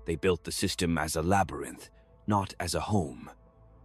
They built the system as a labyrinth, not as a home.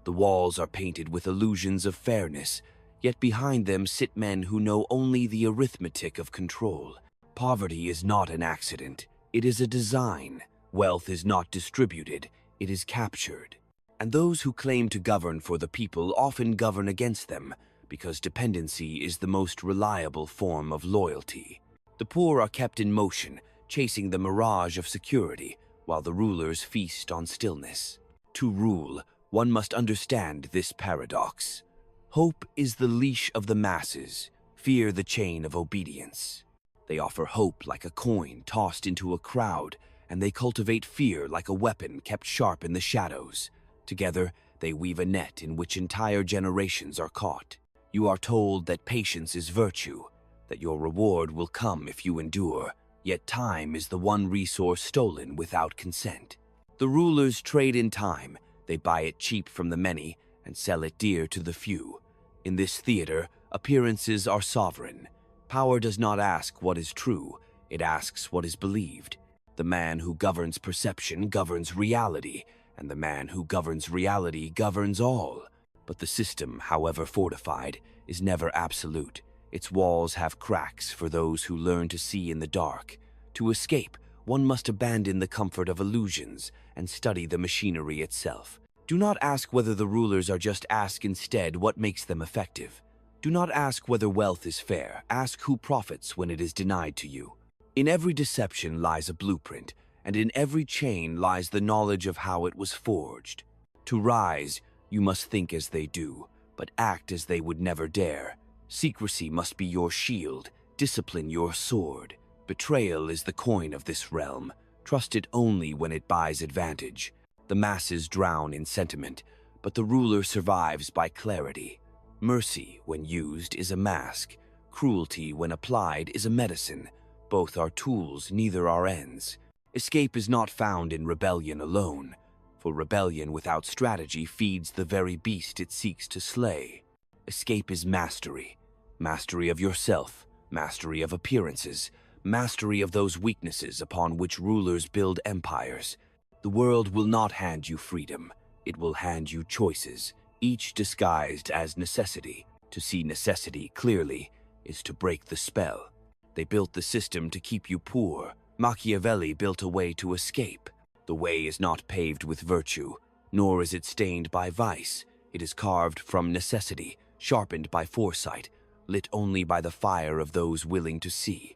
The walls are painted with illusions of fairness, yet behind them sit men who know only the arithmetic of control. Poverty is not an accident, it is a design. Wealth is not distributed, it is captured. And those who claim to govern for the people often govern against them, because dependency is the most reliable form of loyalty. The poor are kept in motion, chasing the mirage of security, while the rulers feast on stillness. To rule, one must understand this paradox. Hope is the leash of the masses, fear the chain of obedience. They offer hope like a coin tossed into a crowd, and they cultivate fear like a weapon kept sharp in the shadows. Together, they weave a net in which entire generations are caught. You are told that patience is virtue, that your reward will come if you endure, yet time is the one resource stolen without consent. The rulers trade in time, they buy it cheap from the many and sell it dear to the few. In this theater, appearances are sovereign. Power does not ask what is true, it asks what is believed. The man who governs perception governs reality, and the man who governs reality governs all. But the system, however fortified, is never absolute. Its walls have cracks for those who learn to see in the dark. To escape, one must abandon the comfort of illusions and study the machinery itself. Do not ask whether the rulers are just, ask instead what makes them effective. Do not ask whether wealth is fair, ask who profits when it is denied to you. In every deception lies a blueprint, and in every chain lies the knowledge of how it was forged. To rise, you must think as they do, but act as they would never dare. Secrecy must be your shield, discipline your sword. Betrayal is the coin of this realm. Trust it only when it buys advantage. The masses drown in sentiment, but the ruler survives by clarity. Mercy, when used, is a mask. Cruelty, when applied, is a medicine. Both are tools, neither are ends. Escape is not found in rebellion alone, for rebellion without strategy feeds the very beast it seeks to slay. Escape is mastery. Mastery of yourself, mastery of appearances, mastery of those weaknesses upon which rulers build empires. The world will not hand you freedom. It will hand you choices, each disguised as necessity. To see necessity clearly is to break the spell. They built the system to keep you poor. Machiavelli built a way to escape. The way is not paved with virtue, nor is it stained by vice. It is carved from necessity, sharpened by foresight, lit only by the fire of those willing to see.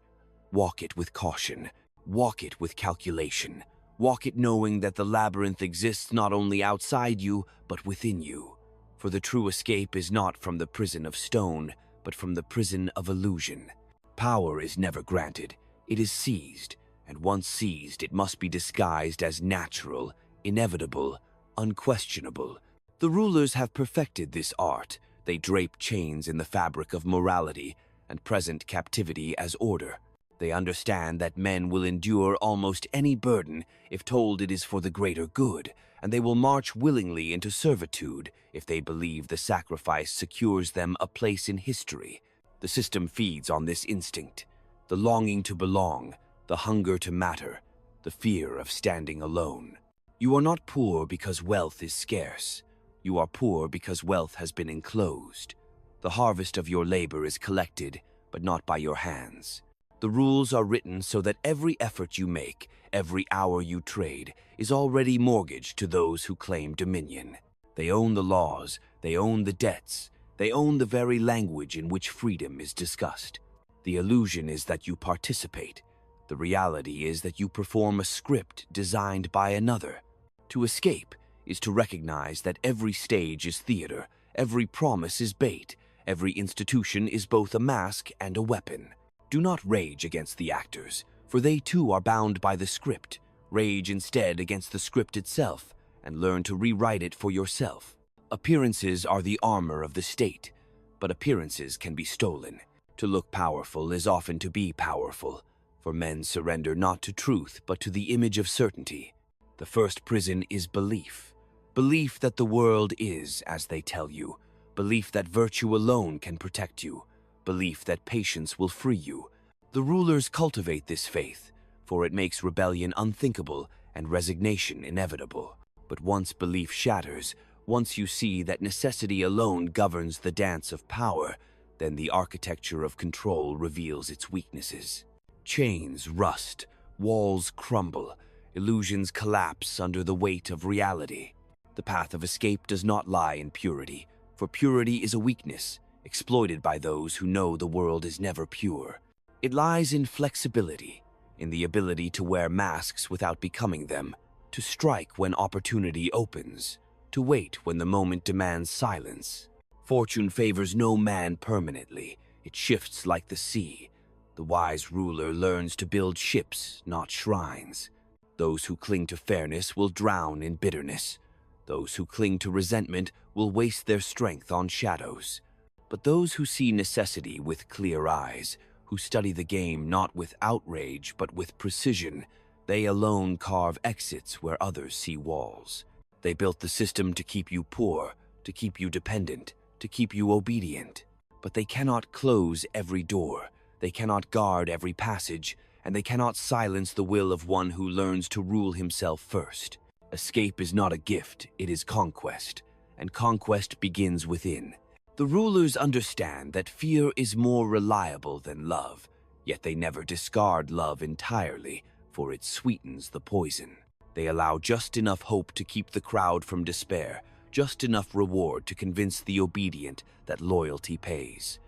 Walk it with caution. Walk it with calculation. Walk it knowing that the labyrinth exists not only outside you, but within you. For the true escape is not from the prison of stone, but from the prison of illusion. Power is never granted. It is seized. And once seized, it must be disguised as natural, inevitable, unquestionable. The rulers have perfected this art. They drape chains in the fabric of morality and present captivity as order. They understand that men will endure almost any burden if told it is for the greater good, and they will march willingly into servitude if they believe the sacrifice secures them a place in history. The system feeds on this instinct, the longing to belong, the hunger to matter, the fear of standing alone. You are not poor because wealth is scarce. You are poor because wealth has been enclosed. The harvest of your labor is collected, but not by your hands. The rules are written so that every effort you make, every hour you trade, is already mortgaged to those who claim dominion. They own the laws, they own the debts, they own the very language in which freedom is discussed. The illusion is that you participate. The reality is that you perform a script designed by another. To escape is to recognize that every stage is theater, every promise is bait, every institution is both a mask and a weapon. Do not rage against the actors, for they too are bound by the script. Rage instead against the script itself, and learn to rewrite it for yourself. Appearances are the armor of the state, but appearances can be stolen. To look powerful is often to be powerful, for men surrender not to truth but to the image of certainty. The first prison is belief. Belief that the world is as they tell you. Belief that virtue alone can protect you. Belief that patience will free you. The rulers cultivate this faith, for it makes rebellion unthinkable and resignation inevitable. But once belief shatters, once you see that necessity alone governs the dance of power, then the architecture of control reveals its weaknesses. Chains rust, walls crumble, illusions collapse under the weight of reality. The path of escape does not lie in purity, for purity is a weakness, exploited by those who know the world is never pure. It lies in flexibility, in the ability to wear masks without becoming them, to strike when opportunity opens, to wait when the moment demands silence. Fortune favors no man permanently. It shifts like the sea. The wise ruler learns to build ships, not shrines. Those who cling to fairness will drown in bitterness. Those who cling to resentment will waste their strength on shadows. But those who see necessity with clear eyes, who study the game not with outrage but with precision, they alone carve exits where others see walls. They built the system to keep you poor, to keep you dependent, to keep you obedient. But they cannot close every door, they cannot guard every passage, and they cannot silence the will of one who learns to rule himself first. Escape is not a gift, it is conquest, and conquest begins within. The rulers understand that fear is more reliable than love, yet they never discard love entirely, for it sweetens the poison. They allow just enough hope to keep the crowd from despair, just enough reward to convince the obedient that loyalty pays.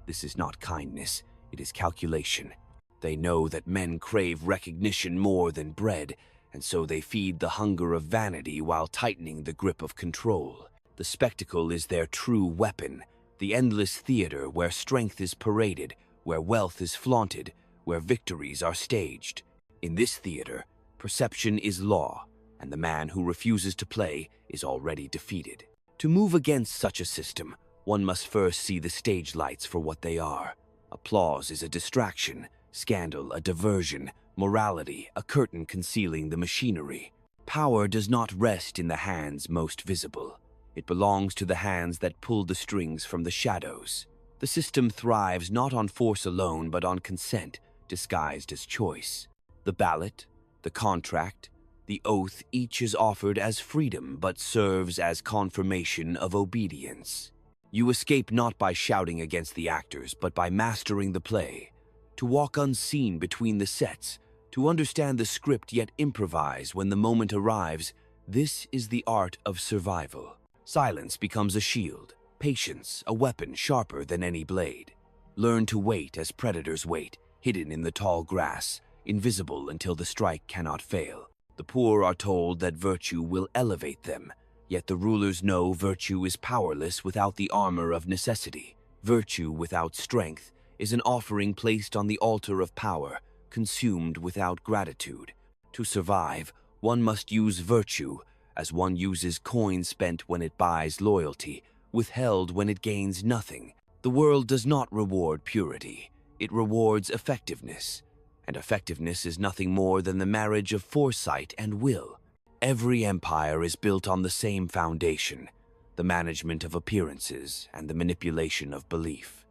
This is not kindness, it is calculation. They know that men crave recognition more than bread, and so they feed the hunger of vanity while tightening the grip of control. The spectacle is their true weapon, the endless theater where strength is paraded, where wealth is flaunted, where victories are staged. In this theater, perception is law, and the man who refuses to play is already defeated. To move against such a system, one must first see the stage lights for what they are. Applause is a distraction, scandal a diversion, morality a curtain concealing the machinery. Power does not rest in the hands most visible. It belongs to the hands that pull the strings from the shadows. The system thrives not on force alone, but on consent, disguised as choice. The ballot, the contract, the oath, each is offered as freedom, but serves as confirmation of obedience. You escape not by shouting against the actors, but by mastering the play. To walk unseen between the sets, to understand the script yet improvise when the moment arrives, this is the art of survival. Silence becomes a shield, patience a weapon sharper than any blade. Learn to wait as predators wait, hidden in the tall grass, invisible until the strike cannot fail. The poor are told that virtue will elevate them, yet the rulers know virtue is powerless without the armor of necessity. Virtue without strength is an offering placed on the altar of power, consumed without gratitude. To survive, one must use virtue, as one uses coin spent when it buys loyalty, withheld when it gains nothing. The world does not reward purity, it rewards effectiveness. And effectiveness is nothing more than the marriage of foresight and will. Every empire is built on the same foundation, the management of appearances and the manipulation of belief.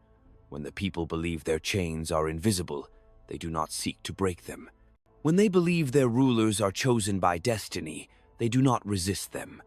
When the people believe their chains are invisible, they do not seek to break them. When they believe their rulers are chosen by destiny, they do not resist them.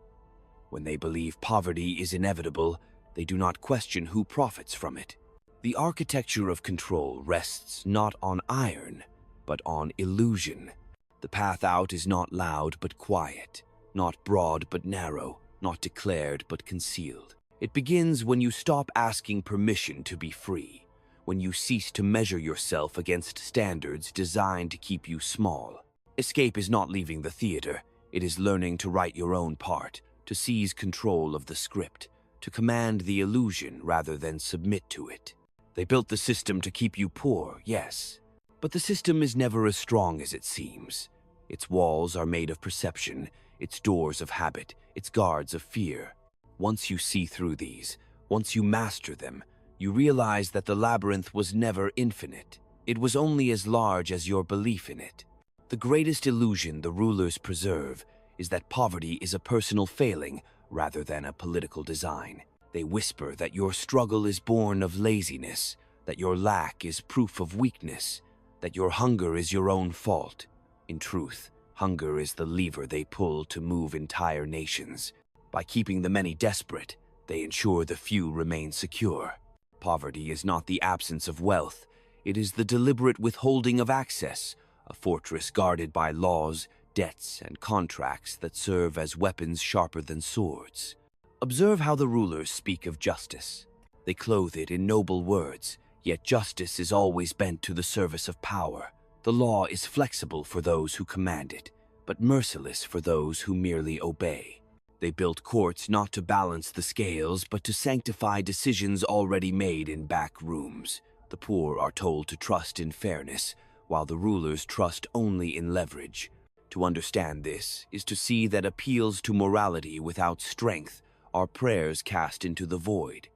When they believe poverty is inevitable, they do not question who profits from it. The architecture of control rests not on iron, but on illusion. The path out is not loud but quiet, not broad but narrow, not declared but concealed. It begins when you stop asking permission to be free, when you cease to measure yourself against standards designed to keep you small. Escape is not leaving the theater, it is learning to write your own part, to seize control of the script, to command the illusion rather than submit to it. They built the system to keep you poor, yes, but the system is never as strong as it seems. Its walls are made of perception, its doors of habit, its guards of fear. Once you see through these, once you master them, you realize that the labyrinth was never infinite. It was only as large as your belief in it. The greatest illusion the rulers preserve is that poverty is a personal failing rather than a political design. They whisper that your struggle is born of laziness, that your lack is proof of weakness, that your hunger is your own fault. In truth, Hunger is the lever they pull to move entire nations. By keeping the many desperate, they ensure the few remain secure. Poverty is not the absence of wealth, it is the deliberate withholding of access, a fortress guarded by laws, debts, and contracts that serve as weapons sharper than swords. Observe how the rulers speak of justice. They clothe it in noble words, yet justice is always bent to the service of power. The law is flexible for those who command it, but merciless for those who merely obey. They built courts not to balance the scales, but to sanctify decisions already made in back rooms. The poor are told to trust in fairness, while the rulers trust only in leverage. To understand this is to see that appeals to morality without strength are prayers cast into the void.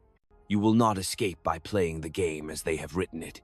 You will not escape by playing the game as they have written it.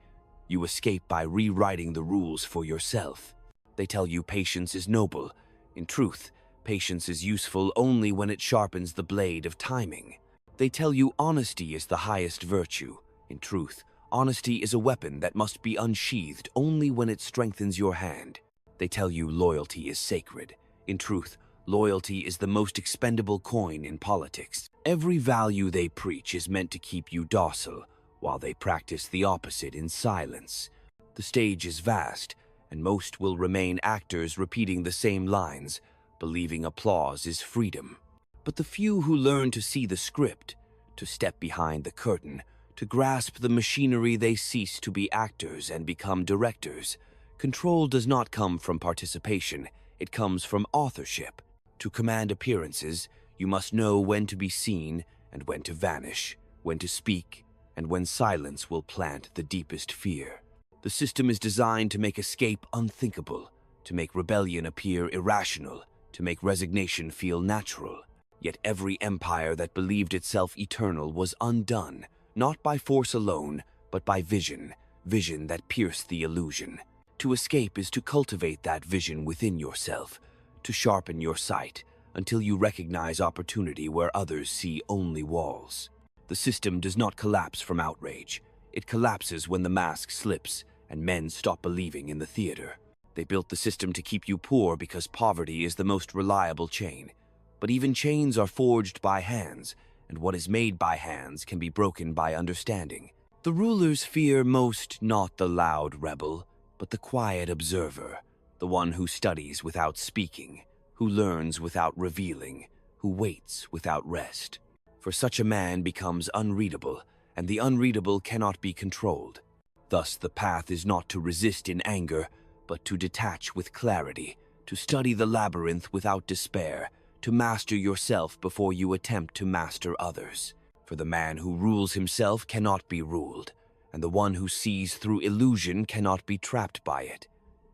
You escape by rewriting the rules for yourself. They tell you patience is noble. In truth, patience is useful only when it sharpens the blade of timing. They tell you honesty is the highest virtue. In truth, honesty is a weapon that must be unsheathed only when it strengthens your hand. They tell you loyalty is sacred. In truth, loyalty is the most expendable coin in politics. Every value they preach is meant to keep you docile, while they practice the opposite in silence. The stage is vast, and most will remain actors repeating the same lines, believing applause is freedom. But the few who learn to see the script, to step behind the curtain, to grasp the machinery, they cease to be actors and become directors. Control does not come from participation, it comes from authorship. To command appearances, you must know when to be seen and when to vanish, when to speak, and when silence will plant the deepest fear. The system is designed to make escape unthinkable, to make rebellion appear irrational, to make resignation feel natural. Yet every empire that believed itself eternal was undone, not by force alone, but by vision, vision that pierced the illusion. To escape is to cultivate that vision within yourself, to sharpen your sight until you recognize opportunity where others see only walls. The system does not collapse from outrage. It collapses when the mask slips and men stop believing in the theater. They built the system to keep you poor because poverty is the most reliable chain. But even chains are forged by hands, and what is made by hands can be broken by understanding. The rulers fear most not the loud rebel, but the quiet observer, the one who studies without speaking, who learns without revealing, who waits without rest. For such a man becomes unreadable, and the unreadable cannot be controlled. Thus the path is not to resist in anger, but to detach with clarity, to study the labyrinth without despair, to master yourself before you attempt to master others. For the man who rules himself cannot be ruled, and the one who sees through illusion cannot be trapped by it.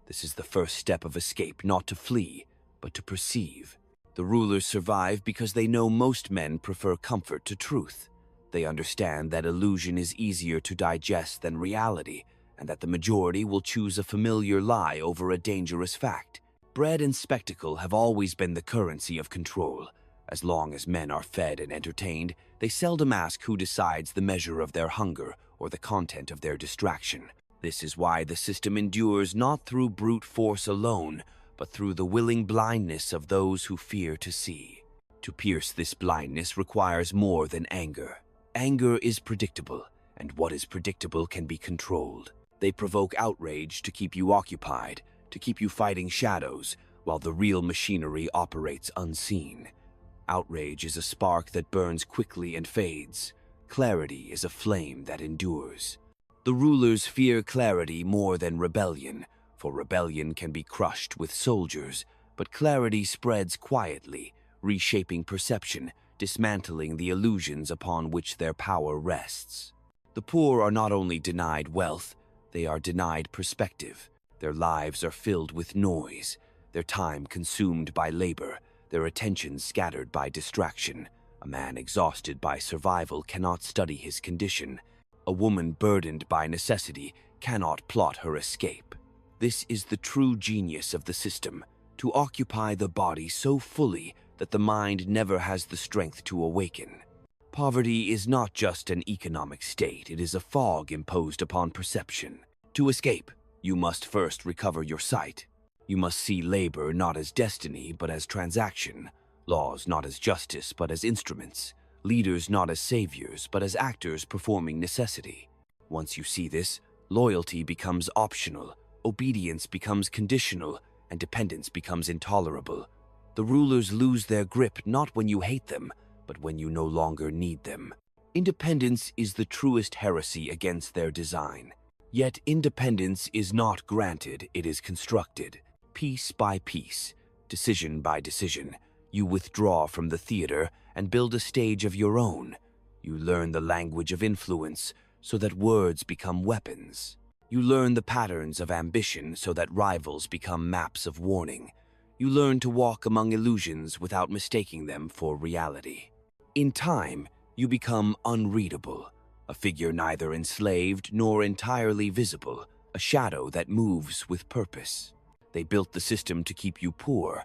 This is the first step of escape, not to flee, but to perceive. The rulers survive because they know most men prefer comfort to truth. They understand that illusion is easier to digest than reality, and that the majority will choose a familiar lie over a dangerous fact. Bread and spectacle have always been the currency of control. As long as men are fed and entertained, they seldom ask who decides the measure of their hunger or the content of their distraction. This is why the system endures not through brute force alone, but through the willing blindness of those who fear to see. To pierce this blindness requires more than anger. Anger is predictable, and what is predictable can be controlled. They provoke outrage to keep you occupied, to keep you fighting shadows, while the real machinery operates unseen. Outrage is a spark that burns quickly and fades. Clarity is a flame that endures. The rulers fear clarity more than rebellion, for rebellion can be crushed with soldiers, but clarity spreads quietly, reshaping perception, dismantling the illusions upon which their power rests. The poor are not only denied wealth, they are denied perspective. Their lives are filled with noise, their time consumed by labor, their attention scattered by distraction. A man exhausted by survival cannot study his condition. A woman burdened by necessity cannot plot her escape. This is the true genius of the system, to occupy the body so fully that the mind never has the strength to awaken. Poverty is not just an economic state, it is a fog imposed upon perception. To escape, you must first recover your sight. You must see labor not as destiny but as transaction, laws not as justice but as instruments, leaders not as saviors but as actors performing necessity. Once you see this, loyalty becomes optional, obedience becomes conditional, and dependence becomes intolerable. The rulers lose their grip not when you hate them, but when you no longer need them. Independence is the truest heresy against their design. Yet independence is not granted, it is constructed. Piece by piece, decision by decision, you withdraw from the theater and build a stage of your own. You learn the language of influence so that words become weapons. You learn the patterns of ambition so that rivals become maps of warning. You learn to walk among illusions without mistaking them for reality. In time, you become unreadable, a figure neither enslaved nor entirely visible, a shadow that moves with purpose. They built the system to keep you poor,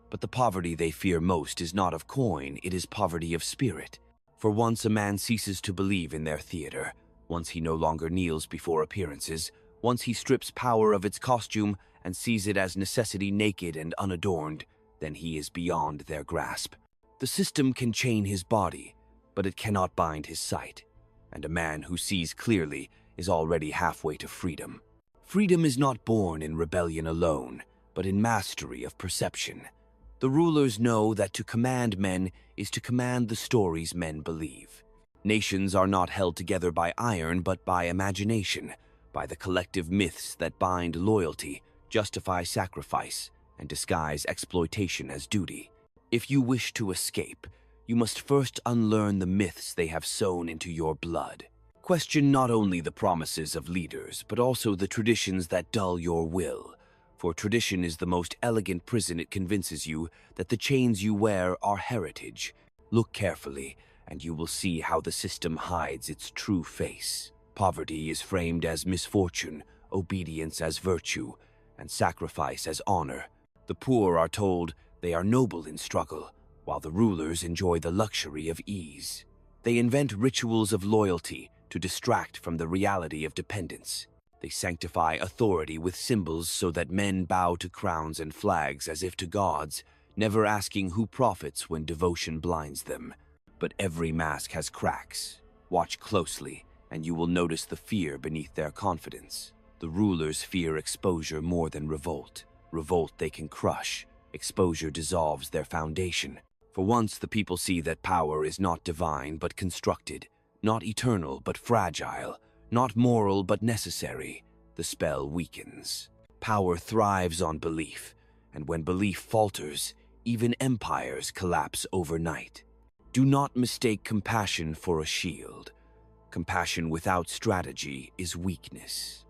but the poverty they fear most is not of coin, it is poverty of spirit. For once a man ceases to believe in their theater, once he no longer kneels before appearances, once he strips power of its costume and sees it as necessity naked and unadorned, then he is beyond their grasp. The system can chain his body, but it cannot bind his sight, and a man who sees clearly is already halfway to freedom. Freedom is not born in rebellion alone, but in mastery of perception. The rulers know that to command men is to command the stories men believe. Nations are not held together by iron, but by imagination, by the collective myths that bind loyalty, justify sacrifice, and disguise exploitation as duty. If you wish to escape, you must first unlearn the myths they have sown into your blood. Question not only the promises of leaders, but also the traditions that dull your will. For tradition is the most elegant prison. It convinces you that the chains you wear are heritage. Look carefully, and you will see how the system hides its true face. Poverty is framed as misfortune, obedience as virtue, and sacrifice as honor. The poor are told they are noble in struggle, while the rulers enjoy the luxury of ease. They invent rituals of loyalty to distract from the reality of dependence. They sanctify authority with symbols so that men bow to crowns and flags as if to gods, never asking who profits when devotion blinds them. But every mask has cracks. Watch closely, and you will notice the fear beneath their confidence. The rulers fear exposure more than revolt. Revolt they can crush. Exposure dissolves their foundation. For once the people see that power is not divine but constructed, not eternal but fragile, not moral but necessary, the spell weakens. Power thrives on belief, and when belief falters, even empires collapse overnight. Do not mistake compassion for a shield. Compassion without strategy is weakness.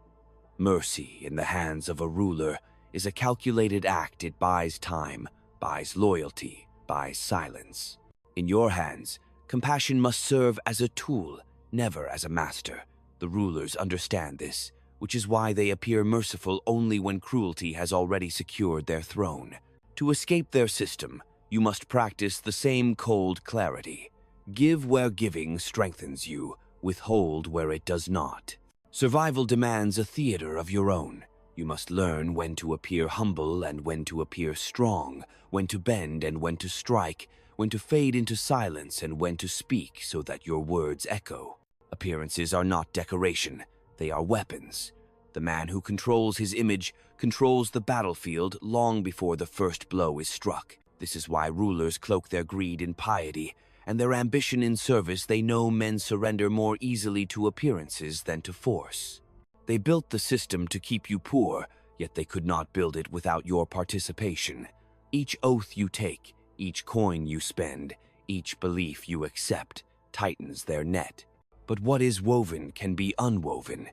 Mercy in the hands of a ruler is a calculated act. It buys time, buys loyalty, buys silence. In your hands, compassion must serve as a tool, never as a master. The rulers understand this, which is why they appear merciful only when cruelty has already secured their throne. To escape their system, you must practice the same cold clarity. Give where giving strengthens you, withhold where it does not. Survival demands a theater of your own. You must learn when to appear humble and when to appear strong, when to bend and when to strike, when to fade into silence and when to speak so that your words echo. Appearances are not decoration, they are weapons. The man who controls his image controls the battlefield long before the first blow is struck. This is why rulers cloak their greed in piety and their ambition in service. They know men surrender more easily to appearances than to force. They built the system to keep you poor, yet they could not build it without your participation. Each oath you take, each coin you spend, each belief you accept, tightens their net. But what is woven can be unwoven.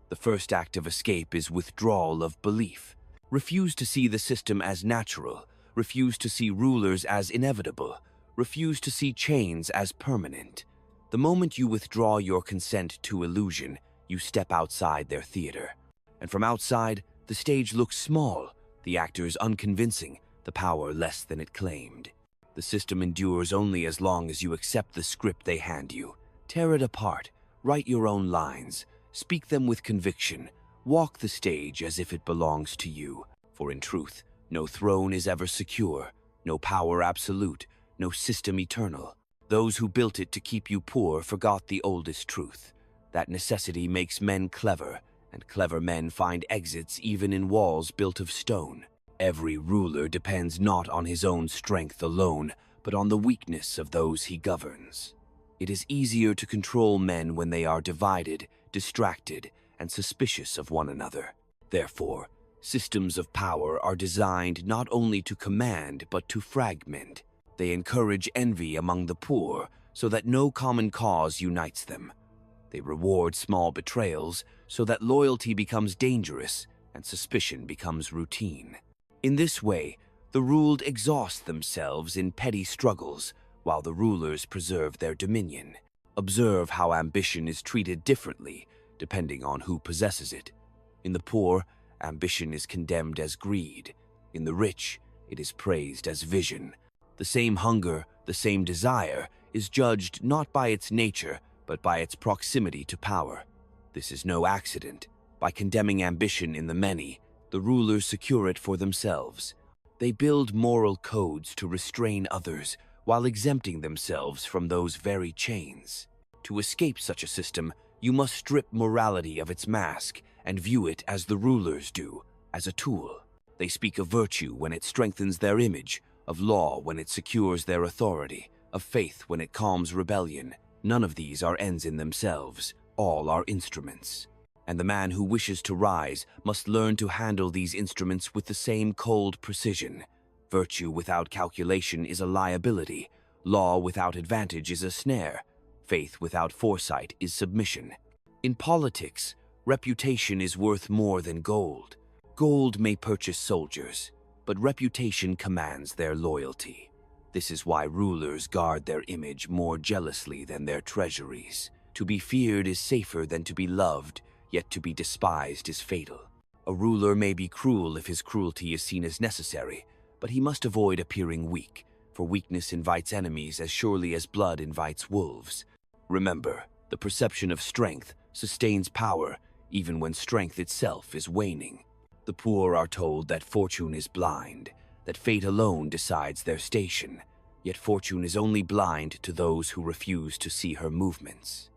The first act of escape is withdrawal of belief. Refuse to see the system as natural. Refuse to see rulers as inevitable. Refuse to see chains as permanent. The moment you withdraw your consent to illusion, you step outside their theater. And from outside, the stage looks small, the actors unconvincing, the power less than it claimed. The system endures only as long as you accept the script they hand you. Tear it apart, write your own lines, speak them with conviction, walk the stage as if it belongs to you. For in truth, No throne is ever secure, no power absolute, no system eternal. Those who built it to keep you poor forgot the oldest truth, that necessity makes men clever, and clever men find exits even in walls built of stone. Every ruler depends not on his own strength alone, but on the weakness of those he governs. It is easier to control men when they are divided, distracted, and suspicious of one another. Therefore, systems of power are designed not only to command but to fragment. They encourage envy among the poor so that no common cause unites them. They reward small betrayals so that loyalty becomes dangerous and suspicion becomes routine. In this way, the ruled exhaust themselves in petty struggles while the rulers preserve their dominion. Observe how ambition is treated differently depending on who possesses it. In the poor, ambition is condemned as greed. In the rich, it is praised as vision. The same hunger, the same desire, is judged not by its nature, but by its proximity to power. This is no accident. By condemning ambition in the many, the rulers secure it for themselves. They build moral codes to restrain others, while exempting themselves from those very chains. To escape such a system, you must strip morality of its mask and view it as the rulers do, as a tool. They speak of virtue when it strengthens their image, of law when it secures their authority, of faith when it calms rebellion. None of these are ends in themselves, all are instruments. And the man who wishes to rise must learn to handle these instruments with the same cold precision. Virtue without calculation is a liability, law without advantage is a snare, faith without foresight is submission. In politics, reputation is worth more than gold. Gold may purchase soldiers, but reputation commands their loyalty. This is why rulers guard their image more jealously than their treasuries. To be feared is safer than to be loved, yet to be despised is fatal. A ruler may be cruel if his cruelty is seen as necessary, but he must avoid appearing weak, for weakness invites enemies as surely as blood invites wolves. Remember, the perception of strength sustains power even when strength itself is waning. The poor are told that fortune is blind, that fate alone decides their station, yet fortune is only blind to those who refuse to see her movements.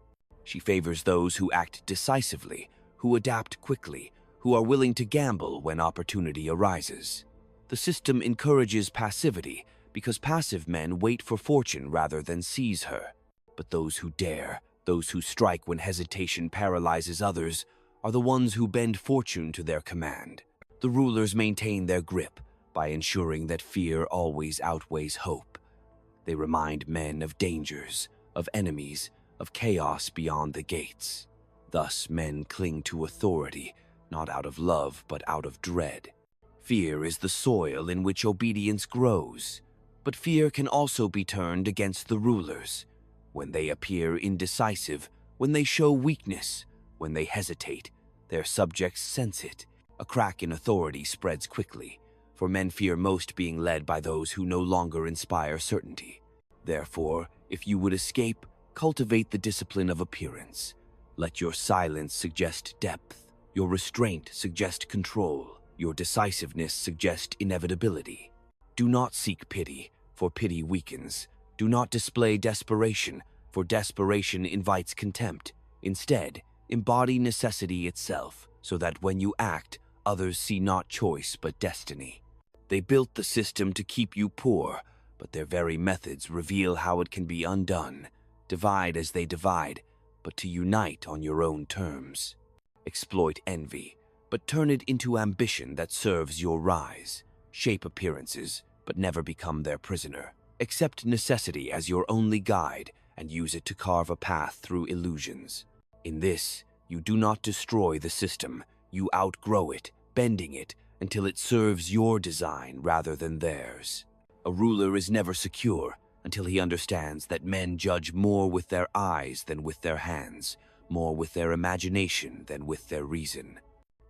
She favors those who act decisively, who adapt quickly, who are willing to gamble when opportunity arises. The system encourages passivity because passive men wait for fortune rather than seize her. But those who dare, those who strike when hesitation paralyzes others, are the ones who bend fortune to their command. The rulers maintain their grip by ensuring that fear always outweighs hope. They remind men of dangers, of enemies, of chaos beyond the gates. Thus men cling to authority, not out of love but out of dread. Fear is the soil in which obedience grows, but fear can also be turned against the rulers. When they appear indecisive, when they show weakness, when they hesitate, their subjects sense it. A crack in authority spreads quickly, for men fear most being led by those who no longer inspire certainty. Therefore, if you would escape, cultivate the discipline of appearance. Let your silence suggest depth, your restraint suggest control, your decisiveness suggest inevitability. Do not seek pity, for pity weakens. Do not display desperation, for desperation invites contempt. Instead, embody necessity itself, so that when you act, others see not choice but destiny. They built the system to keep you poor, but their very methods reveal how it can be undone. Divide as they divide, but to unite on your own terms. Exploit envy, but turn it into ambition that serves your rise. Shape appearances, but never become their prisoner. Accept necessity as your only guide and use it to carve a path through illusions. In this, you do not destroy the system, you outgrow it, bending it until it serves your design rather than theirs. A ruler is never secure until he understands that men judge more with their eyes than with their hands, more with their imagination than with their reason.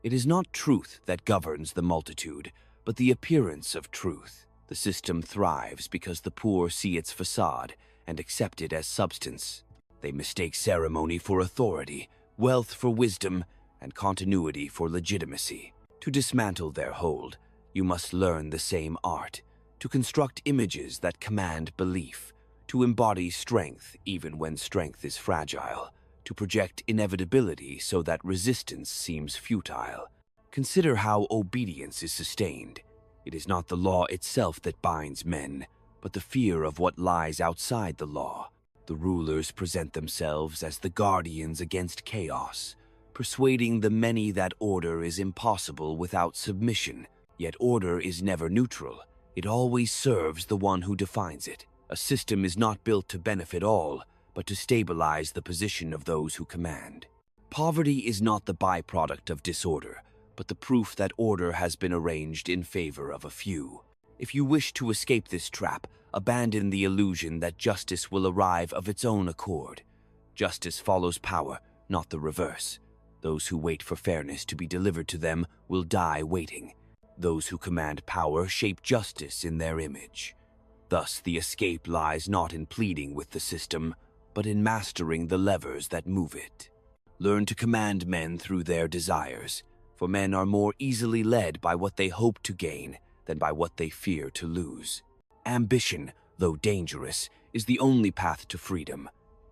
It is not truth that governs the multitude, but the appearance of truth. The system thrives because the poor see its facade and accept it as substance. They mistake ceremony for authority, wealth for wisdom, and continuity for legitimacy. To dismantle their hold, You must learn the same art, to construct images that command belief, to embody strength even when strength is fragile, to project inevitability so that resistance seems futile. Consider how obedience is sustained. It is not the law itself that binds men, but the fear of what lies outside the law. The rulers present themselves as the guardians against chaos, persuading the many that order is impossible without submission. Yet order is never neutral. It always serves the one who defines it. A system is not built to benefit all, but to stabilize the position of those who command. Poverty is not the byproduct of disorder, but the proof that order has been arranged in favor of a few. If you wish to escape this trap, abandon the illusion that justice will arrive of its own accord. Justice follows power, not the reverse. Those who wait for fairness to be delivered to them will die waiting. Those who command power shape justice in their image. Thus, the escape lies not in pleading with the system, but in mastering the levers that move it. Learn to command men through their desires, for men are more easily led by what they hope to gain than by what they fear to lose. Ambition, though dangerous, is the only path to freedom.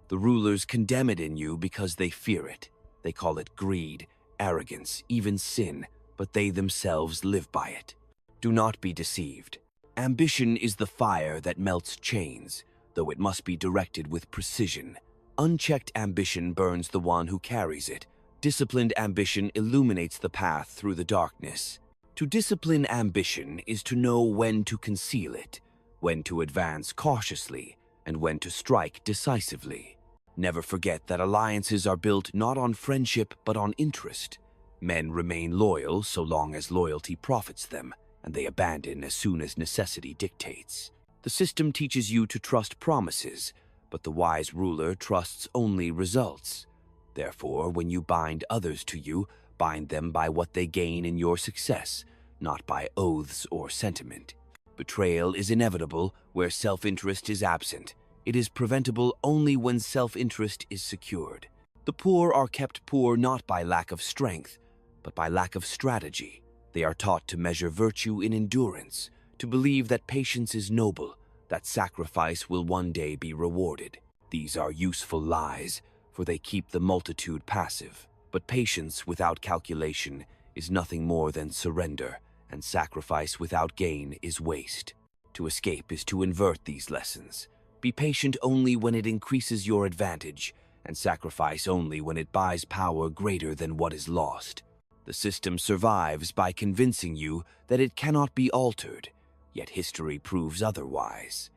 The rulers condemn it in you because they fear it. They call it greed, arrogance, even sin, but they themselves live by it. Do not be deceived. Ambition is the fire that melts chains, though it must be directed with precision. Unchecked ambition burns the one who carries it. Disciplined ambition illuminates the path through the darkness. To discipline ambition is to know when to conceal it, when to advance cautiously, and when to strike decisively. Never forget that alliances are built not on friendship but on interest. Men remain loyal so long as loyalty profits them, and they abandon as soon as necessity dictates. The system teaches you to trust promises, but the wise ruler trusts only results. Therefore, when you bind others to you, bind them by what they gain in your success, not by oaths or sentiment. Betrayal is inevitable where self-interest is absent. It is preventable only when self-interest is secured. The poor are kept poor not by lack of strength, but by lack of strategy. They are taught to measure virtue in endurance, to believe that patience is noble, that sacrifice will one day be rewarded. These are useful lies, for they keep the multitude passive. But patience without calculation is nothing more than surrender, and sacrifice without gain is waste. To escape is to invert these lessons. Be patient only when it increases your advantage, and sacrifice only when it buys power greater than what is lost. The system survives by convincing you that it cannot be altered, yet history proves otherwise.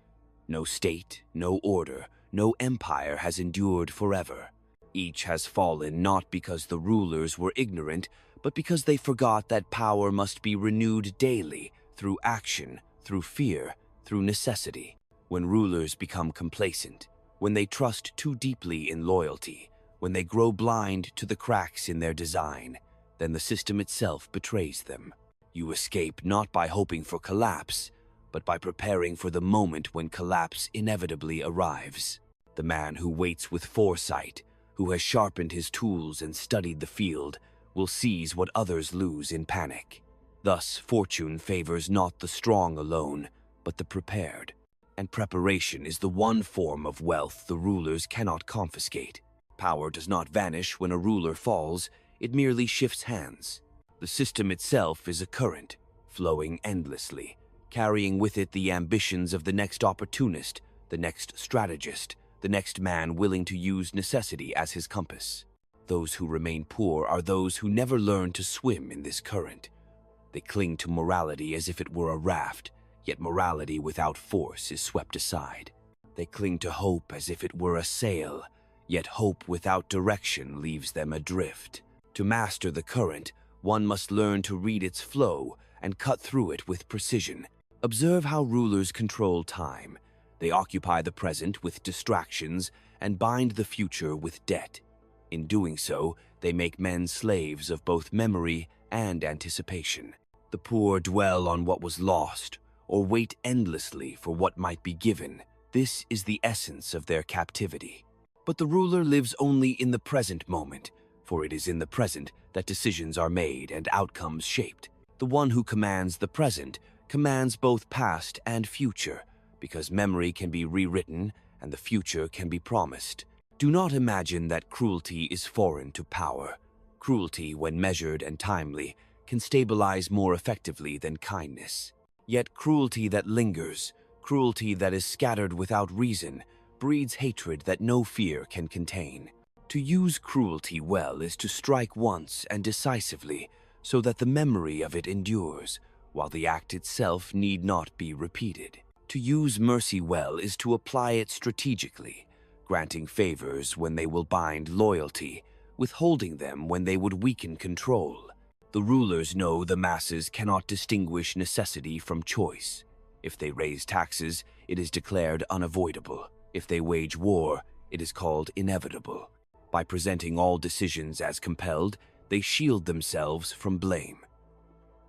No state, no order, no empire has endured forever. Each has fallen not because the rulers were ignorant, but because they forgot that power must be renewed daily, through action, through fear, through necessity. When rulers become complacent, when they trust too deeply in loyalty, when they grow blind to the cracks in their design, then the system itself betrays them. You escape not by hoping for collapse, but by preparing for the moment when collapse inevitably arrives. The man who waits with foresight, who has sharpened his tools and studied the field, will seize what others lose in panic. Thus, fortune favors not the strong alone, but the prepared. And preparation is the one form of wealth the rulers cannot confiscate. Power does not vanish when a ruler falls, it merely shifts hands. The system itself is a current, flowing endlessly, carrying with it the ambitions of the next opportunist, the next strategist, the next man willing to use necessity as his compass. Those who remain poor are those who never learn to swim in this current. They cling to morality as if it were a raft, yet morality without force is swept aside. They cling to hope as if it were a sail, yet hope without direction leaves them adrift. To master the current, one must learn to read its flow and cut through it with precision. Observe how rulers control time. They occupy the present with distractions and bind the future with debt. In doing so, they make men slaves of both memory and anticipation. The poor dwell on what was lost, or wait endlessly for what might be given. This is the essence of their captivity. But the ruler lives only in the present moment, for it is in the present that decisions are made and outcomes shaped. The one who commands the present commands both past and future, because memory can be rewritten and the future can be promised. Do not imagine that cruelty is foreign to power. Cruelty, when measured and timely, can stabilize more effectively than kindness. Yet cruelty that lingers, cruelty that is scattered without reason, breeds hatred that no fear can contain. To use cruelty well is to strike once and decisively, so that the memory of it endures, while the act itself need not be repeated. To use mercy well is to apply it strategically, granting favors when they will bind loyalty, withholding them when they would weaken control. The rulers know the masses cannot distinguish necessity from choice. If they raise taxes, it is declared unavoidable. If they wage war, it is called inevitable. By presenting all decisions as compelled, they shield themselves from blame.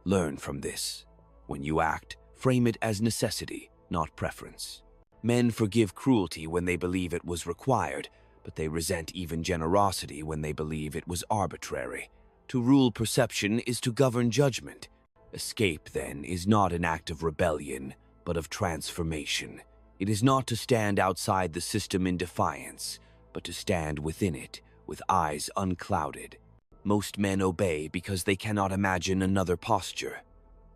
Learn from this. When you act, frame it as necessity, not preference. Men forgive cruelty when they believe it was required, but they resent even generosity when they believe it was arbitrary. To rule perception is to govern judgment. Escape, then, is not an act of rebellion, but of transformation. It is not to stand outside the system in defiance, but to stand within it, with eyes unclouded. Most men obey because they cannot imagine another posture.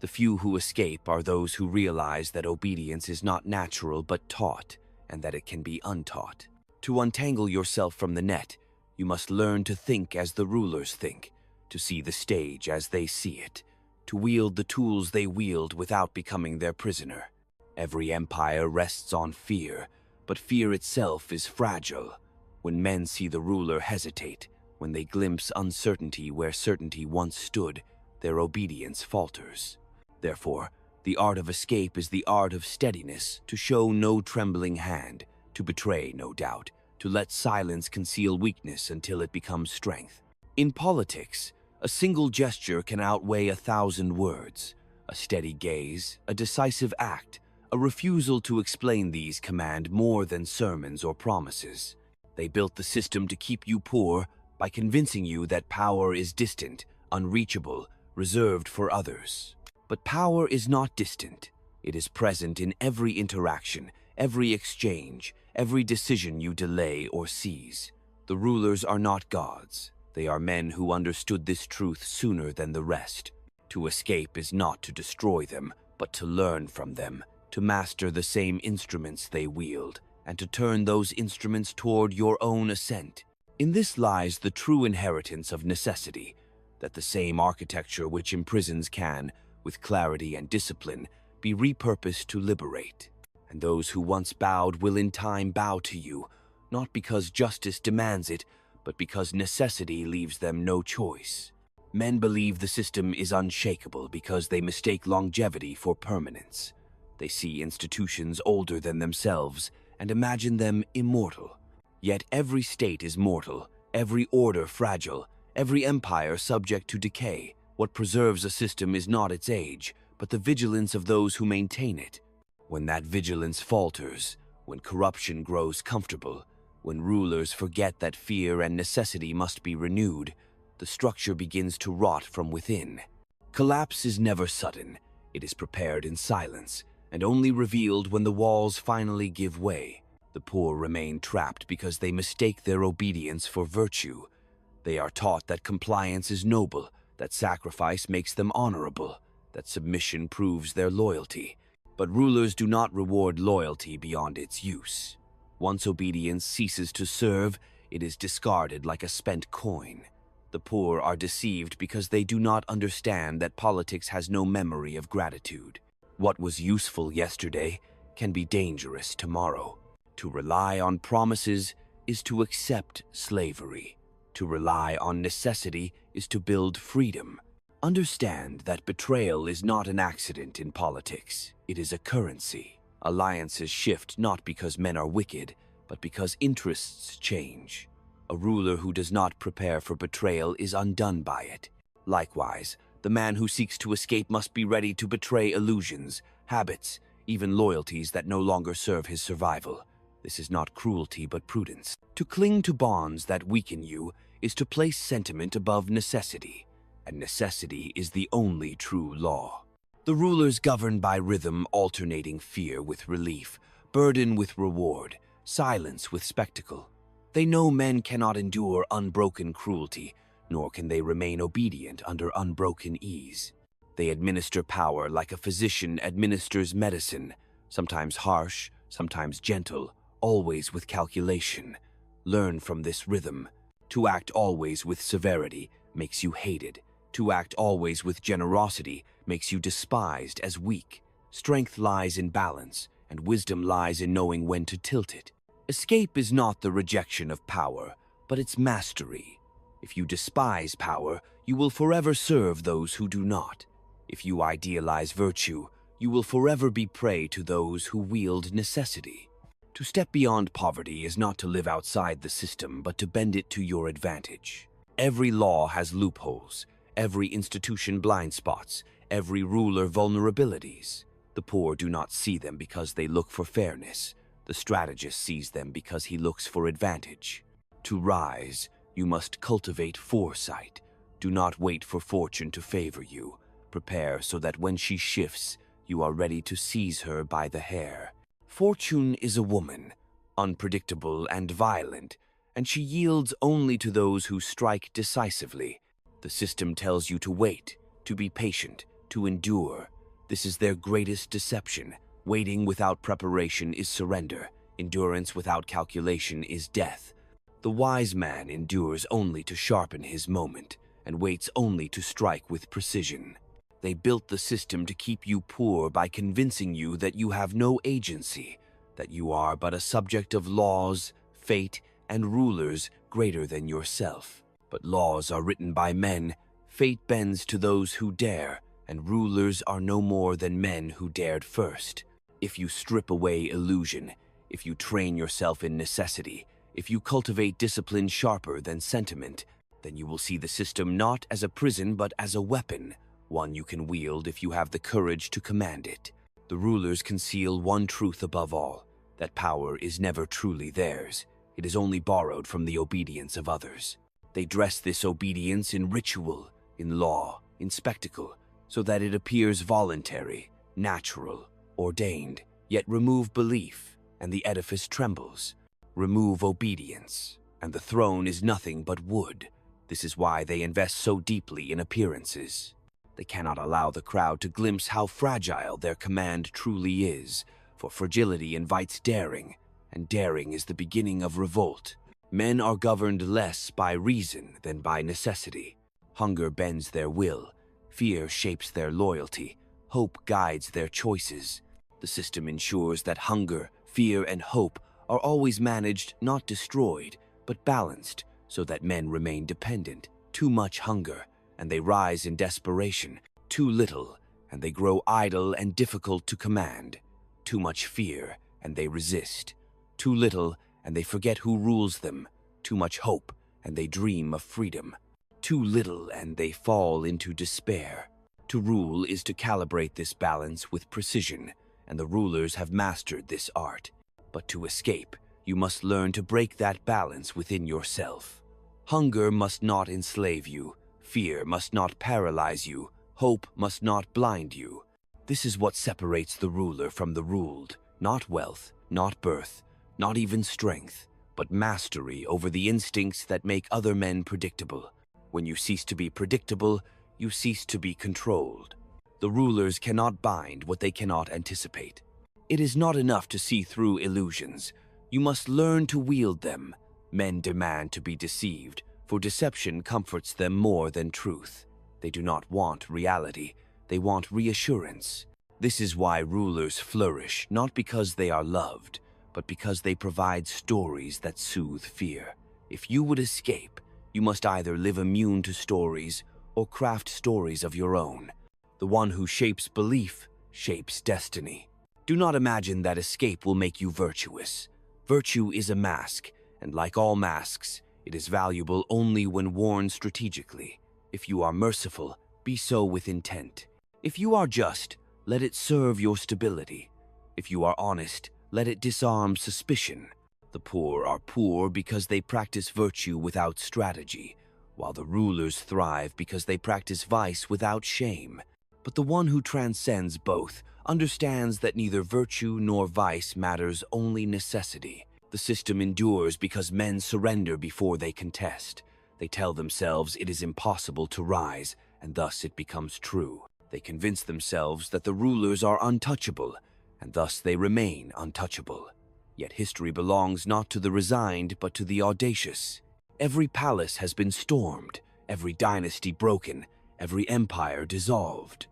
The few who escape are those who realize that obedience is not natural but taught, and that it can be untaught. To untangle yourself from the net, you must learn to think as the rulers think, to see the stage as they see it, to wield the tools they wield without becoming their prisoner. Every empire rests on fear, but fear itself is fragile. When men see the ruler hesitate, when they glimpse uncertainty where certainty once stood, their obedience falters. Therefore, the art of escape is the art of steadiness, to show no trembling hand, to betray no doubt, to let silence conceal weakness until it becomes strength. In politics, a single gesture can outweigh 1,000 words. A steady gaze, a decisive act, a refusal to explain these command more than sermons or promises. They built the system to keep you poor by convincing you that power is distant, unreachable, reserved for others. But power is not distant. It is present in every interaction, every exchange, every decision you delay or seize. The rulers are not gods. They are men who understood this truth sooner than the rest. To escape is not to destroy them, but to learn from them, to master the same instruments they wield, and to turn those instruments toward your own ascent. In this lies the true inheritance of necessity, that the same architecture which imprisons can, with clarity and discipline, be repurposed to liberate. And those who once bowed will in time bow to you, not because justice demands it, but because necessity leaves them no choice. Men believe the system is unshakable because they mistake longevity for permanence. They see institutions older than themselves and imagine them immortal. Yet every state is mortal, every order fragile, every empire subject to decay. What preserves a system is not its age, but the vigilance of those who maintain it. When that vigilance falters, when corruption grows comfortable, when rulers forget that fear and necessity must be renewed, the structure begins to rot from within. Collapse is never sudden. It is prepared in silence, and only revealed when the walls finally give way. The poor remain trapped because they mistake their obedience for virtue. They are taught that compliance is noble, that sacrifice makes them honorable, that submission proves their loyalty. But rulers do not reward loyalty beyond its use. Once obedience ceases to serve, it is discarded like a spent coin. The poor are deceived because they do not understand that politics has no memory of gratitude. What was useful yesterday can be dangerous tomorrow. To rely on promises is to accept slavery. To rely on necessity is to build freedom. Understand that betrayal is not an accident in politics. It is a currency. Alliances shift not because men are wicked, but because interests change. A ruler who does not prepare for betrayal is undone by it. Likewise, the man who seeks to escape must be ready to betray illusions, habits, even loyalties that no longer serve his survival. This is not cruelty but prudence. To cling to bonds that weaken you is to place sentiment above necessity. and necessity is the only true law. The rulers govern by rhythm, alternating fear with relief, burden with reward, silence with spectacle. They know men cannot endure unbroken cruelty, nor can they remain obedient under unbroken ease. They administer power like a physician administers medicine, sometimes harsh, sometimes gentle, always with calculation. Learn from this rhythm. To act always with severity makes you hated. To act always with generosity makes you despised as weak. Strength lies in balance, and wisdom lies in knowing when to tilt it. Escape is not the rejection of power, but its mastery. If you despise power, you will forever serve those who do not. If you idealize virtue, you will forever be prey to those who wield necessity. To step beyond poverty is not to live outside the system, but to bend it to your advantage. Every law has loopholes, every institution blind spots, every ruler vulnerabilities. The poor do not see them because they look for fairness. The strategist sees them because he looks for advantage. To rise, you must cultivate foresight. Do not wait for fortune to favor you. Prepare so that when she shifts, you are ready to seize her by the hair. Fortune is a woman, unpredictable and violent, and she yields only to those who strike decisively. The system tells you to wait, to be patient, to endure. This is their greatest deception. Waiting without preparation is surrender. Endurance without calculation is death. The wise man endures only to sharpen his moment, and waits only to strike with precision. They built the system to keep you poor by convincing you that you have no agency, that you are but a subject of laws, fate, and rulers greater than yourself. But laws are written by men, fate bends to those who dare, and rulers are no more than men who dared first. If you strip away illusion, if you train yourself in necessity, if you cultivate discipline sharper than sentiment, then you will see the system not as a prison but as a weapon, one you can wield if you have the courage to command it. The rulers conceal one truth above all, that power is never truly theirs. It is only borrowed from the obedience of others. They dress this obedience in ritual, in law, in spectacle, so that it appears voluntary, natural, ordained, yet remove belief, and the edifice trembles. Remove obedience, and the throne is nothing but wood. This is why they invest so deeply in appearances. They cannot allow the crowd to glimpse how fragile their command truly is, for fragility invites daring, and daring is the beginning of revolt. Men are governed less by reason than by necessity. Hunger bends their will, fear shapes their loyalty, hope guides their choices. The system ensures that hunger, fear, and hope are always managed, not destroyed, but balanced, so that men remain dependent. Too much hunger, and they rise in desperation. Too little, and they grow idle and difficult to command. Too much fear, and they resist. Too little, and they forget who rules them. Too much hope, and they dream of freedom. Too little, and they fall into despair. To rule is to calibrate this balance with precision, and the rulers have mastered this art. But to escape, you must learn to break that balance within yourself. Hunger must not enslave you. Fear must not paralyze you. Hope must not blind you. This is what separates the ruler from the ruled. Not wealth, not birth, not even strength, but mastery over the instincts that make other men predictable. When you cease to be predictable, you cease to be controlled. The rulers cannot bind what they cannot anticipate. It is not enough to see through illusions. You must learn to wield them. Men demand to be deceived, for deception comforts them more than truth. They do not want reality, they want reassurance. This is why rulers flourish, not because they are loved, but because they provide stories that soothe fear. If you would escape, you must either live immune to stories or craft stories of your own. The one who shapes belief shapes destiny. Do not imagine that escape will make you virtuous. Virtue is a mask, and like all masks, it is valuable only when worn strategically. If you are merciful, be so with intent. If you are just, let it serve your stability. If you are honest, let it disarm suspicion. The poor are poor because they practice virtue without strategy. while the rulers thrive because they practice vice without shame. But the one who transcends both understands that neither virtue nor vice matters, only necessity. The system endures because men surrender before they contest. They tell themselves it is impossible to rise, and thus it becomes true. They convince themselves that the rulers are untouchable, and thus they remain untouchable. Yet history belongs not to the resigned, but to the audacious. Every palace has been stormed, every dynasty broken, every empire dissolved.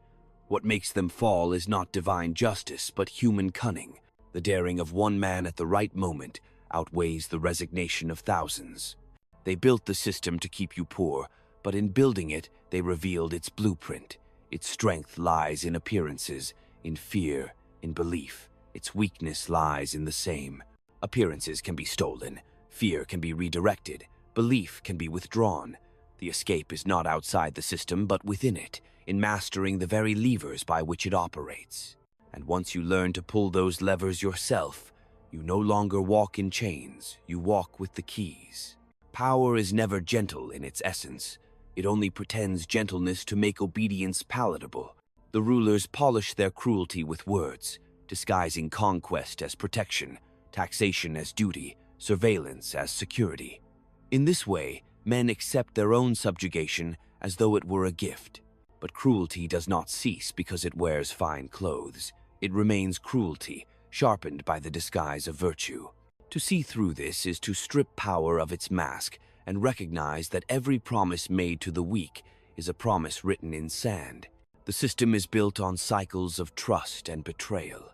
What makes them fall is not divine justice, but human cunning. The daring of one man at the right moment outweighs the resignation of thousands. They built the system to keep you poor, but in building it, they revealed its blueprint. Its strength lies in appearances, in fear, in belief. Its weakness lies in the same. Appearances can be stolen, fear can be redirected, belief can be withdrawn. The escape is not outside the system, but within it, in mastering the very levers by which it operates. And once you learn to pull those levers yourself, you no longer walk in chains, you walk with the keys. Power is never gentle in its essence. It only pretends gentleness to make obedience palatable. The rulers polish their cruelty with words, disguising conquest as protection, taxation as duty, surveillance as security. In this way, men accept their own subjugation as though it were a gift. But cruelty does not cease because it wears fine clothes. It remains cruelty, sharpened by the disguise of virtue. To see through this is to strip power of its mask and recognize that every promise made to the weak is a promise written in sand. The system is built on cycles of trust and betrayal.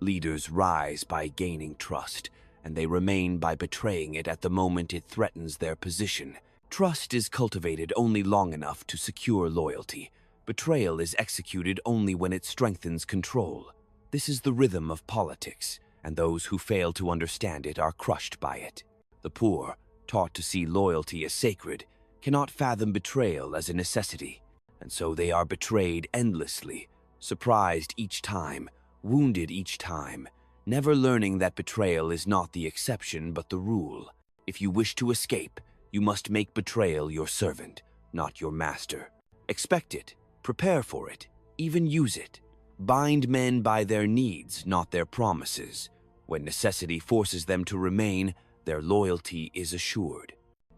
Leaders rise by gaining trust, and they remain by betraying it at the moment it threatens their position. Trust is cultivated only long enough to secure loyalty. Betrayal is executed only when it strengthens control. This is the rhythm of politics, and those who fail to understand it are crushed by it. The poor, taught to see loyalty as sacred, cannot fathom betrayal as a necessity, and so they are betrayed endlessly, surprised each time, wounded each time, never learning that betrayal is not the exception but the rule. If you wish to escape, you must make betrayal your servant, not your master. Expect it, prepare for it, even use it. Bind men by their needs, not their promises. When necessity forces them to remain, their loyalty is assured.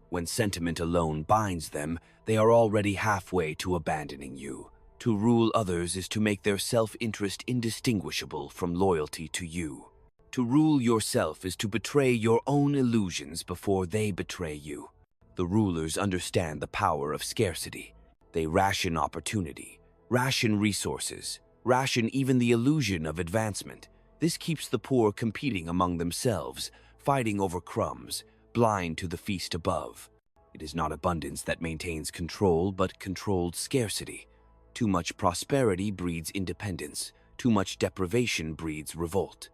When sentiment alone binds them, they are already halfway to abandoning you. To rule others is to make their self-interest indistinguishable from loyalty to you. To rule yourself is to betray your own illusions before they betray you. The rulers understand the power of scarcity. They ration opportunity, ration resources, ration even the illusion of advancement. This keeps the poor competing among themselves, fighting over crumbs, blind to the feast above. It is not abundance that maintains control, but controlled scarcity. Too much prosperity breeds independence. Too much deprivation breeds revolt.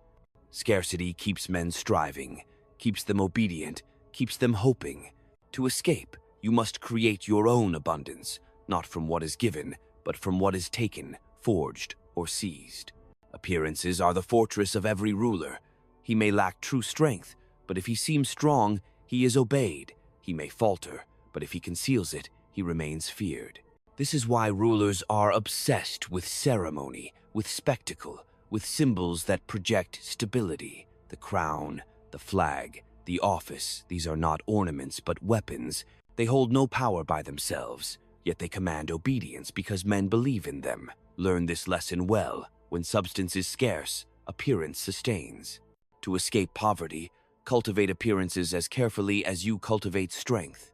Scarcity keeps men striving, keeps them obedient, keeps them hoping. To escape, you must create your own abundance, not from what is given, but from what is taken, forged, or seized. Appearances are the fortress of every ruler. He may lack true strength, but if he seems strong, he is obeyed. He may falter, but if he conceals it, he remains feared. This is why rulers are obsessed with ceremony, with spectacle, with symbols that project stability. The crown, the flag, the office, these are not ornaments but weapons. They hold no power by themselves, yet they command obedience because men believe in them. Learn this lesson well. When substance is scarce, appearance sustains. To escape poverty, cultivate appearances as carefully as you cultivate strength.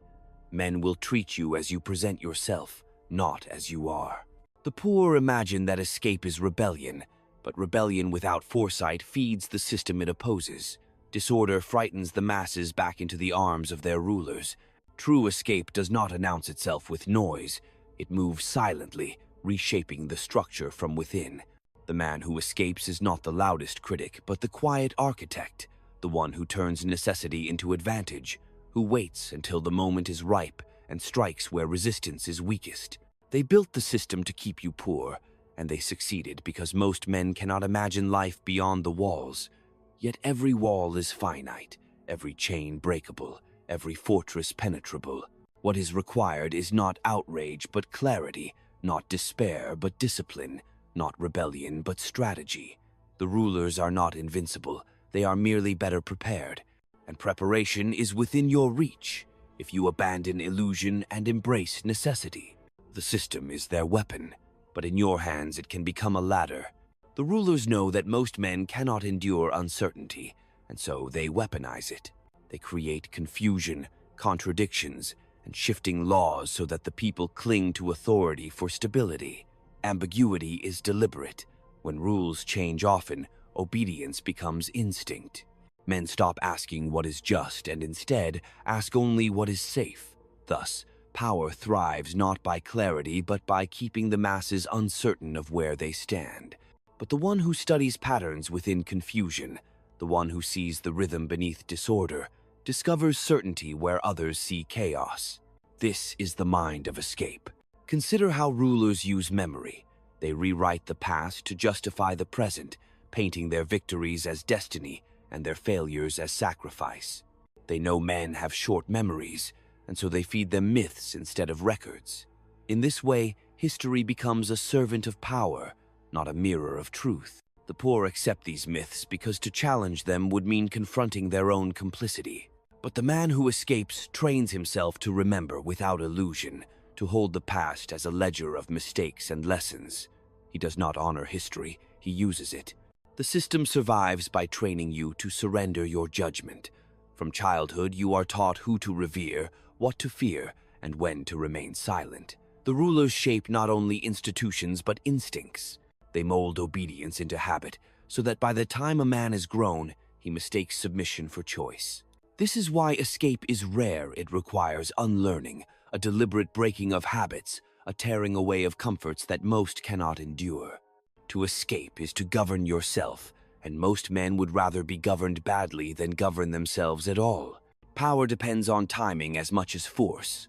Men will treat you as you present yourself, not as you are. The poor imagine that escape is rebellion, but rebellion without foresight feeds the system it opposes. Disorder frightens the masses back into the arms of their rulers. True escape does not announce itself with noise. It moves silently, reshaping the structure from within. The man who escapes is not the loudest critic, but the quiet architect, the one who turns necessity into advantage, who waits until the moment is ripe and strikes where resistance is weakest. They built the system to keep you poor, and they succeeded because most men cannot imagine life beyond the walls. Yet every wall is finite, every chain breakable, every fortress penetrable. What is required is not outrage but clarity, not despair but discipline, not rebellion but strategy. The rulers are not invincible, they are merely better prepared, and preparation is within your reach if you abandon illusion and embrace necessity. The system is their weapon, but in your hands it can become a ladder. The rulers know that most men cannot endure uncertainty, and so they weaponize it. They create confusion, contradictions, and shifting laws so that the people cling to authority for stability. Ambiguity is deliberate. When rules change often, obedience becomes instinct. Men stop asking what is just and instead ask only what is safe. Thus, power thrives not by clarity but by keeping the masses uncertain of where they stand. But the one who studies patterns within confusion, the one who sees the rhythm beneath disorder, discovers certainty where others see chaos. This is the mind of escape. Consider how rulers use memory. They rewrite the past to justify the present, painting their victories as destiny and their failures as sacrifice. They know men have short memories, and so they feed them myths instead of records. In this way, history becomes a servant of power, not a mirror of truth. The poor accept these myths because to challenge them would mean confronting their own complicity. But the man who escapes trains himself to remember without illusion, to hold the past as a ledger of mistakes and lessons. He does not honor history, he uses it. The system survives by training you to surrender your judgment. From childhood, you are taught who to revere, what to fear, and when to remain silent. The rulers shape not only institutions but instincts. They mold obedience into habit, so that by the time a man is grown, he mistakes submission for choice. This is why escape is rare. It requires unlearning, a deliberate breaking of habits, a tearing away of comforts that most cannot endure. To escape is to govern yourself, and most men would rather be governed badly than govern themselves at all. Power depends on timing as much as force.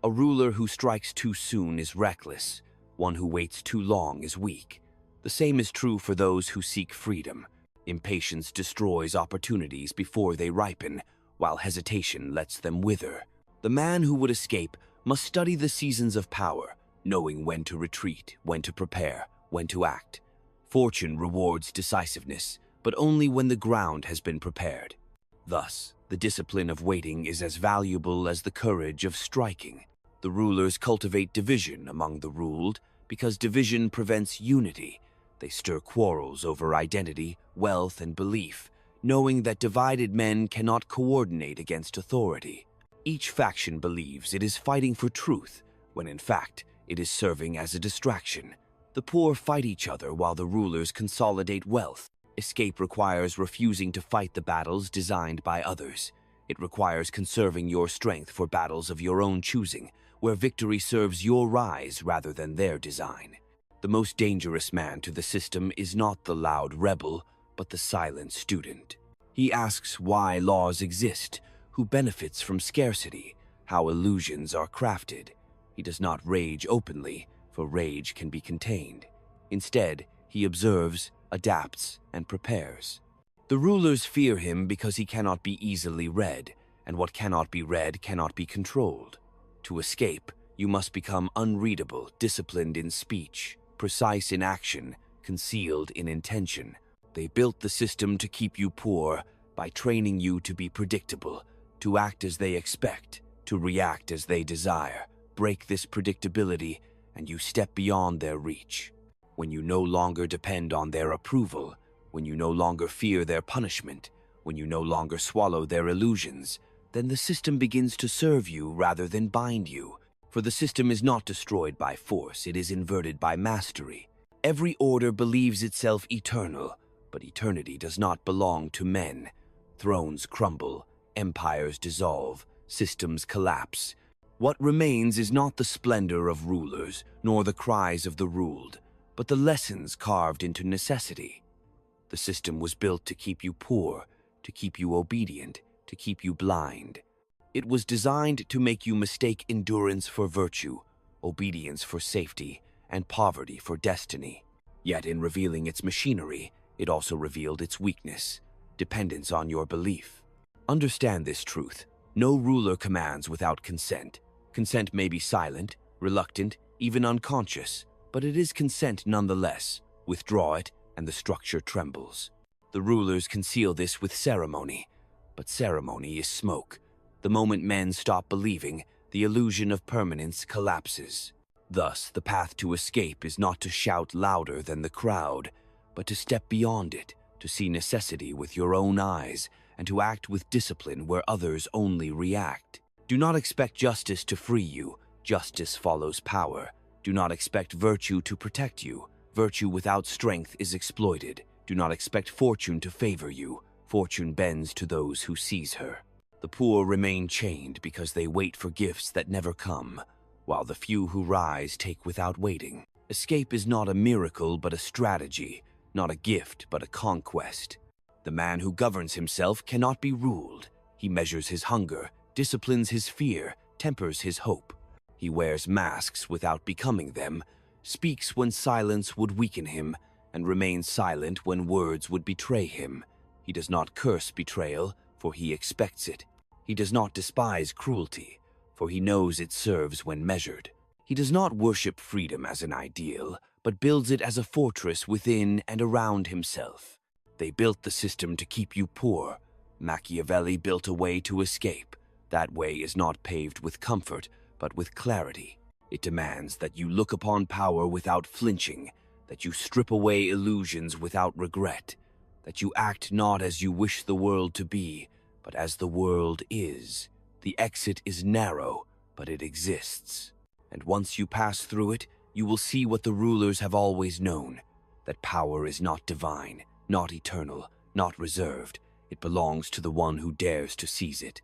A ruler who strikes too soon is reckless. One who waits too long is weak. The same is true for those who seek freedom. Impatience destroys opportunities before they ripen, while hesitation lets them wither. The man who would escape must study the seasons of power, knowing when to retreat, when to prepare, when to act. Fortune rewards decisiveness, but only when the ground has been prepared. Thus, the discipline of waiting is as valuable as the courage of striking. The rulers cultivate division among the ruled because division prevents unity. They stir quarrels over identity, wealth, and belief, knowing that divided men cannot coordinate against authority. Each faction believes it is fighting for truth, when in fact, it is serving as a distraction. The poor fight each other while the rulers consolidate wealth. Escape requires refusing to fight the battles designed by others. It requires conserving your strength for battles of your own choosing, where victory serves your rise rather than their design. The most dangerous man to the system is not the loud rebel, but the silent student. He asks why laws exist, who benefits from scarcity, how illusions are crafted. He does not rage openly, for rage can be contained. Instead, he observes, adapts, and prepares. The rulers fear him because he cannot be easily read, and what cannot be read cannot be controlled. To escape, you must become unreadable, disciplined in speech, precise in action, concealed in intention. They built the system to keep you poor by training you to be predictable, to act as they expect, to react as they desire. Break this predictability, and you step beyond their reach. When you no longer depend on their approval, when you no longer fear their punishment, when you no longer swallow their illusions, then the system begins to serve you rather than bind you. For the system is not destroyed by force, it is inverted by mastery. Every order believes itself eternal, but eternity does not belong to men. Thrones crumble, empires dissolve, systems collapse. What remains is not the splendor of rulers, nor the cries of the ruled, but the lessons carved into necessity. The system was built to keep you poor, to keep you obedient, to keep you blind. It was designed to make you mistake endurance for virtue, obedience for safety, and poverty for destiny. Yet in revealing its machinery, it also revealed its weakness, dependence on your belief. Understand this truth. No ruler commands without consent. Consent may be silent, reluctant, even unconscious, but it is consent nonetheless. Withdraw it, and the structure trembles. The rulers conceal this with ceremony, but ceremony is smoke. The moment men stop believing, the illusion of permanence collapses. Thus, the path to escape is not to shout louder than the crowd, but to step beyond it, to see necessity with your own eyes, and to act with discipline where others only react. Do not expect justice to free you. Justice follows power. Do not expect virtue to protect you. Virtue without strength is exploited. Do not expect fortune to favor you. Fortune bends to those who seize her. The poor remain chained because they wait for gifts that never come, while the few who rise take without waiting. Escape is not a miracle but a strategy, not a gift but a conquest. The man who governs himself cannot be ruled. He measures his hunger, disciplines his fear, tempers his hope. He wears masks without becoming them, speaks when silence would weaken him, and remains silent when words would betray him. He does not curse betrayal, for he expects it. He does not despise cruelty, for he knows it serves when measured. He does not worship freedom as an ideal, but builds it as a fortress within and around himself. They built the system to keep you poor. Machiavelli built a way to escape. That way is not paved with comfort, but with clarity. It demands that you look upon power without flinching, that you strip away illusions without regret, that you act not as you wish the world to be, but as the world is. The exit is narrow, but it exists. And once you pass through it, you will see what the rulers have always known, that power is not divine, not eternal, not reserved. It belongs to the one who dares to seize it.